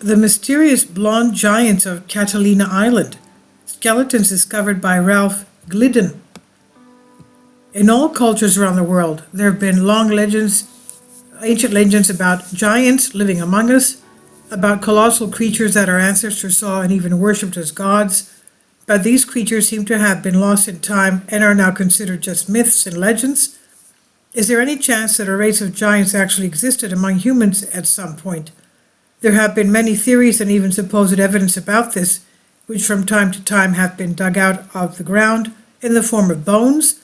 The mysterious blonde giants of Catalina Island, skeletons discovered by Ralph Glidden. In all cultures around the world, there have been ancient legends about giants living among us, about colossal creatures that our ancestors saw and even worshipped as gods, but these creatures seem to have been lost in time and are now considered just myths and legends. Is there any chance that a race of giants actually existed among humans at some point? There have been many theories and even supposed evidence about this, which from time to time have been dug out of the ground in the form of bones,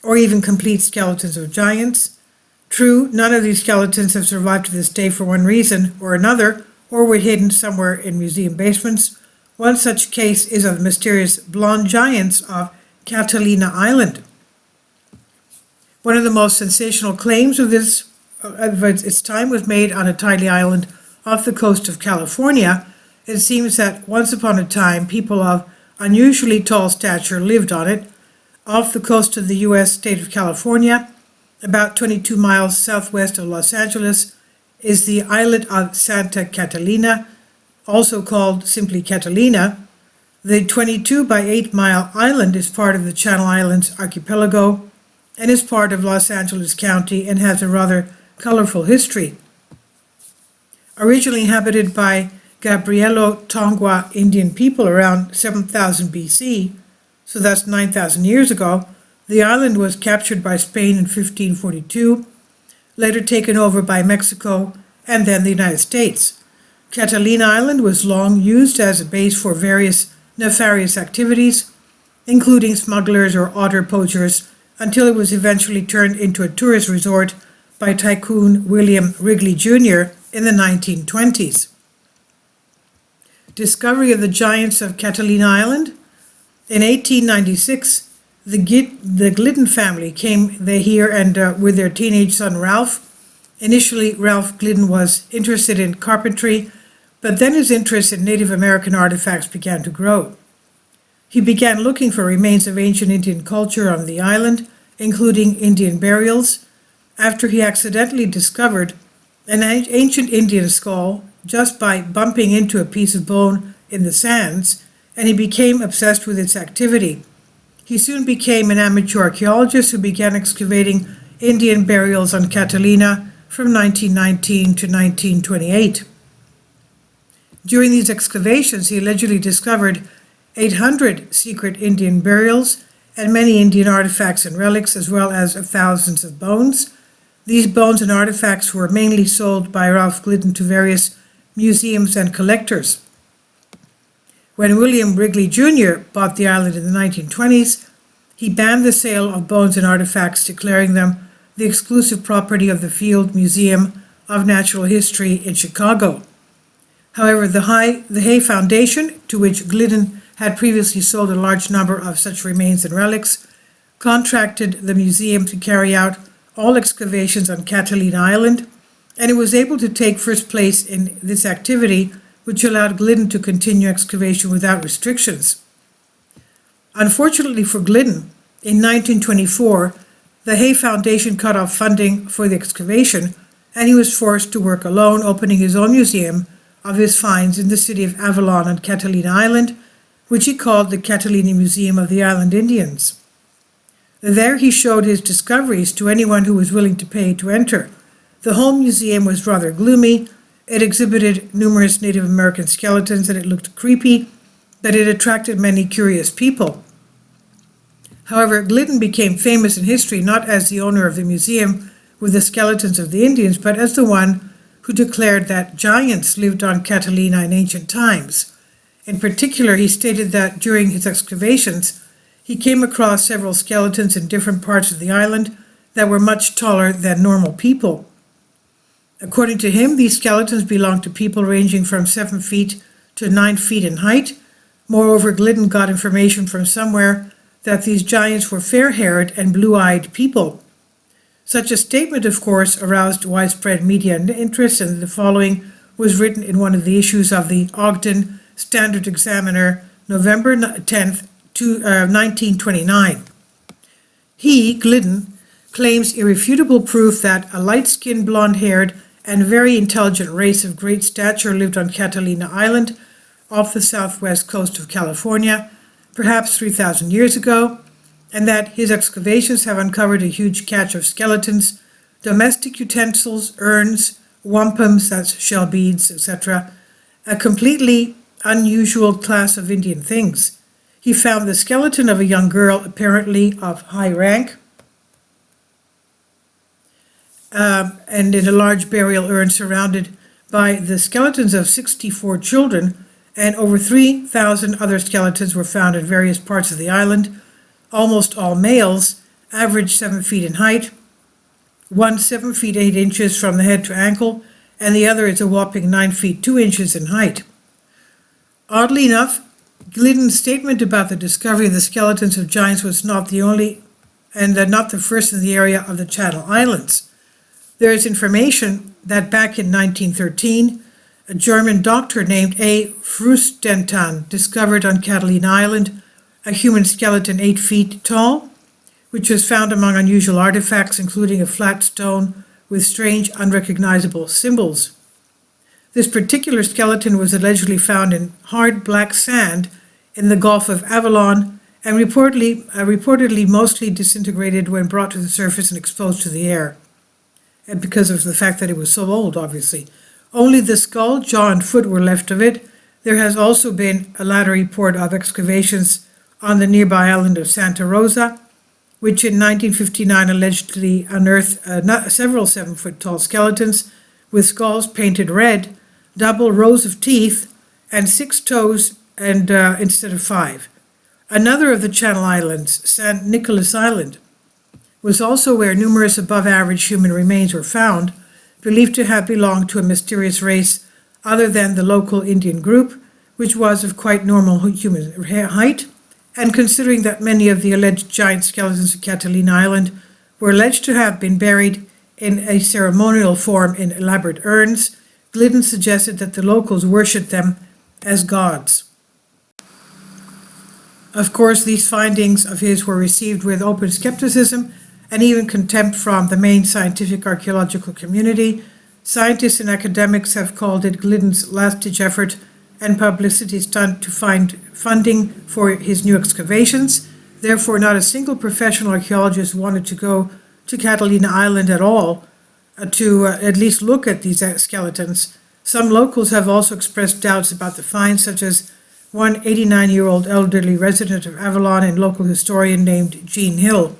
or even complete skeletons of giants. True, none of these skeletons have survived to this day for one reason or another, or were hidden somewhere in museum basements. One such case is of the mysterious blonde giants of Catalina Island. One of the most sensational claims of its time was made on a tiny island off the coast of California. It seems that once upon a time, people of unusually tall stature lived on it. Off the coast of the U.S. state of California, about 22 miles southwest of Los Angeles, is the islet of Santa Catalina, also called simply Catalina. The 22 by 8 mile island is part of the Channel Islands archipelago and is part of Los Angeles County and has a rather colorful history. Originally inhabited by Gabrielo Tongva Indian people around 7000 BC, so that's 9,000 years ago, the island was captured by Spain in 1542, later taken over by Mexico and then the United States. Catalina Island was long used as a base for various nefarious activities, including smugglers or otter poachers, until it was eventually turned into a tourist resort by tycoon William Wrigley Jr. in the 1920s. Discovery of the giants of Catalina Island. In 1896, the Glidden family came here and with their teenage son Ralph. Initially, Ralph Glidden was interested in carpentry, but then his interest in Native American artifacts began to grow. He began looking for remains of ancient Indian culture on the island, including Indian burials, after he accidentally discovered an ancient Indian skull just by bumping into a piece of bone in the sands, and he became obsessed with its activity. He soon became an amateur archaeologist who began excavating Indian burials on Catalina from 1919 to 1928. During these excavations, he allegedly discovered 800 secret Indian burials and many Indian artifacts and relics, as well as thousands of bones. These bones and artifacts were mainly sold by Ralph Glidden to various museums and collectors. When William Wrigley Jr. bought the island in the 1920s, he banned the sale of bones and artifacts, declaring them the exclusive property of the Field Museum of Natural History in Chicago. However, the Hay Foundation, to which Glidden had previously sold a large number of such remains and relics, contracted the museum to carry out all excavations on Catalina Island, and it was able to take first place in this activity, which allowed Glidden to continue excavation without restrictions. Unfortunately for Glidden, in 1924, the Hay Foundation cut off funding for the excavation, and he was forced to work alone, opening his own museum of his finds in the city of Avalon on Catalina Island, which he called the Catalina Museum of the Island Indians. There he showed his discoveries to anyone who was willing to pay to enter. The whole museum was rather gloomy. It exhibited numerous Native American skeletons and it looked creepy, but it attracted many curious people. However, Glidden became famous in history not as the owner of the museum with the skeletons of the Indians, but as the one who declared that giants lived on Catalina in ancient times. In particular, he stated that during his excavations, he came across several skeletons in different parts of the island that were much taller than normal people. According to him, these skeletons belonged to people ranging from 7 feet to 9 feet in height. Moreover, Glidden got information from somewhere that these giants were fair-haired and blue-eyed people. Such a statement, of course, aroused widespread media interest, and the following was written in one of the issues of the Ogden Standard Examiner, November 10th, 1929. He, Glidden, claims irrefutable proof that a light-skinned, blonde-haired, and very intelligent race of great stature lived on Catalina Island off the southwest coast of California, perhaps 3,000 years ago, and that his excavations have uncovered a huge cache of skeletons, domestic utensils, urns, wampums, that's shell beads, etc., a completely unusual class of Indian things. He found the skeleton of a young girl, apparently of high rank, and in a large burial urn surrounded by the skeletons of 64 children, and over 3,000 other skeletons were found in various parts of the island, almost all males, average 7 feet in height, one 7 feet 8 inches from the head to ankle, and the other is a whopping 9 feet 2 inches in height. Oddly enough, Glidden's statement about the discovery of the skeletons of giants was not the only and not the first in the area of the Channel Islands. There is information that back in 1913, a German doctor named A. Frustenthal discovered on Catalina Island a human skeleton 8 feet tall, which was found among unusual artifacts, including a flat stone with strange, unrecognizable symbols. This particular skeleton was allegedly found in hard black sand in the Gulf of Avalon and reportedly mostly disintegrated when brought to the surface and exposed to the air, and because of the fact that it was so old, obviously. Only the skull, jaw, and foot were left of it. There has also been a later report of excavations on the nearby island of Santa Rosa, which in 1959 allegedly unearthed several 7-foot-tall skeletons with skulls painted red, double rows of teeth, and 6 toes and instead of 5. Another of the Channel Islands, St. Nicholas Island, was also where numerous above-average human remains were found, believed to have belonged to a mysterious race other than the local Indian group, which was of quite normal human height, and considering that many of the alleged giant skeletons of Catalina Island were alleged to have been buried in a ceremonial form in elaborate urns, Glidden suggested that the locals worshipped them as gods. Of course, these findings of his were received with open skepticism and even contempt from the main scientific archaeological community. Scientists and academics have called it Glidden's last-ditch effort and publicity stunt to find funding for his new excavations. Therefore, not a single professional archaeologist wanted to go to Catalina Island at all to at least look at these skeletons. Some locals have also expressed doubts about the finds, such as one 89-year-old elderly resident of Avalon and local historian named Jean Hill.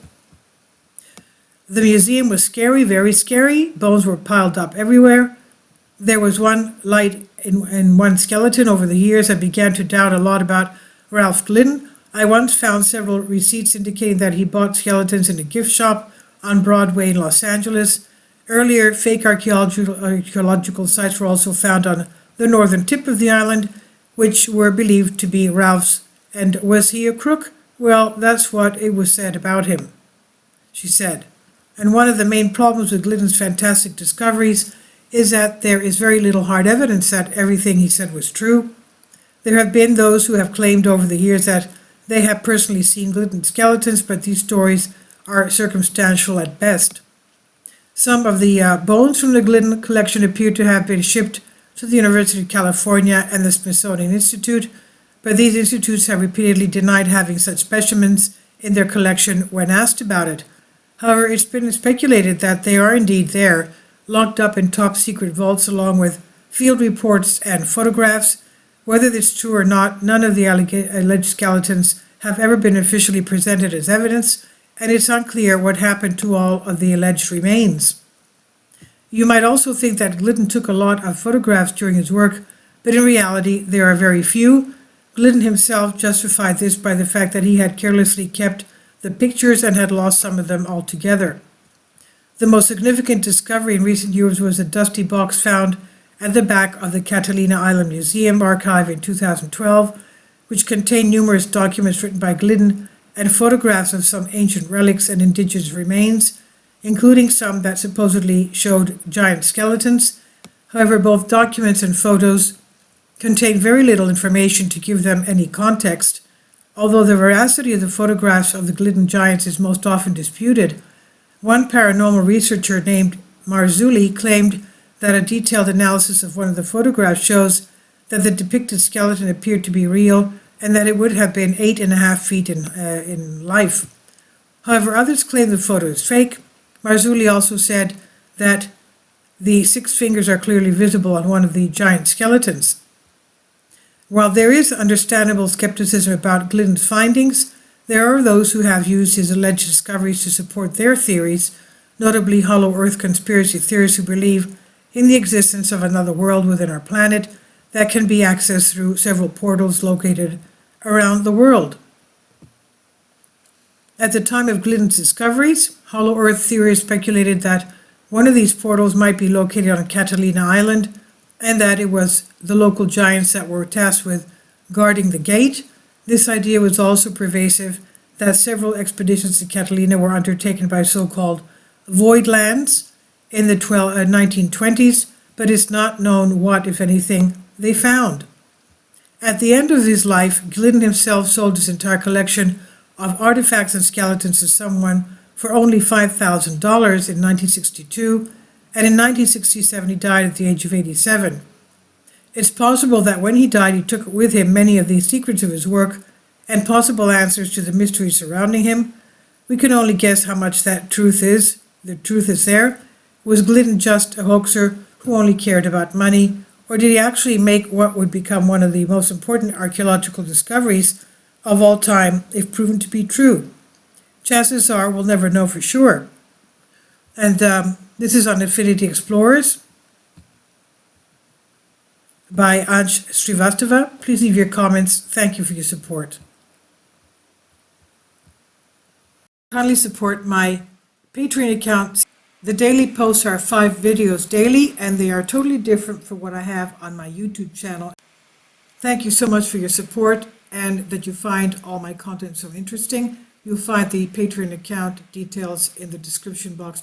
The museum was scary, very scary. Bones were piled up everywhere. There was one light in one skeleton. Over the years, I began to doubt a lot about Ralph Glidden. I once found several receipts indicating that he bought skeletons in a gift shop on Broadway in Los Angeles. Earlier, fake archaeological sites were also found on the northern tip of the island, which were believed to be Ralph's. And was he a crook? Well, that's what it was said about him, she said. And one of the main problems with Glidden's fantastic discoveries is that there is very little hard evidence that everything he said was true. There have been those who have claimed over the years that they have personally seen Glidden skeletons, but these stories are circumstantial at best. Some of the bones from the Glidden collection appear to have been shipped to the University of California and the Smithsonian Institute, but these institutes have repeatedly denied having such specimens in their collection when asked about it. However, it's been speculated that they are indeed there, locked up in top-secret vaults along with field reports and photographs. Whether it's true or not, none of the alleged skeletons have ever been officially presented as evidence, and it's unclear what happened to all of the alleged remains. You might also think that Glidden took a lot of photographs during his work, but in reality there are very few. Glidden himself justified this by the fact that he had carelessly kept the pictures and had lost some of them altogether. The most significant discovery in recent years was a dusty box found at the back of the Catalina Island Museum archive in 2012, which contained numerous documents written by Glidden and photographs of some ancient relics and indigenous remains, including some that supposedly showed giant skeletons. However, both documents and photos contain very little information to give them any context. Although the veracity of the photographs of the Glidden giants is most often disputed, one paranormal researcher named Marzulli claimed that a detailed analysis of one of the photographs shows that the depicted skeleton appeared to be real and that it would have been 8.5 feet in life. However, others claim the photo is fake. Marzulli also said that the 6 fingers are clearly visible on one of the giant skeletons. While there is understandable skepticism about Glidden's findings, there are those who have used his alleged discoveries to support their theories, notably Hollow Earth conspiracy theorists who believe in the existence of another world within our planet that can be accessed through several portals located around the world. At the time of Glidden's discoveries, Hollow Earth theorists speculated that one of these portals might be located on Catalina Island, and that it was the local giants that were tasked with guarding the gate. This idea was also pervasive that several expeditions to Catalina were undertaken by so-called void lands in the 1920s, but it's not known what, if anything, they found. At the end of his life, Glidden himself sold his entire collection of artifacts and skeletons to someone for only $5,000 in 1962, and in 1967 he died at the age of 87. It's possible that when he died he took with him many of the secrets of his work and possible answers to the mysteries surrounding him. We can only guess how much that truth is. The truth is there. Was Glidden just a hoaxer who only cared about money, or did he actually make what would become one of the most important archaeological discoveries of all time if proven to be true? Chances are we'll never know for sure. And this is on Infinity Explorers by Anj Srivastava. Please leave your comments. Thank you for your support. Kindly support my Patreon account. The daily posts are 5 videos daily, and they are totally different from what I have on my YouTube channel. Thank you so much for your support and that you find all my content so interesting. You'll find the Patreon account details in the description box.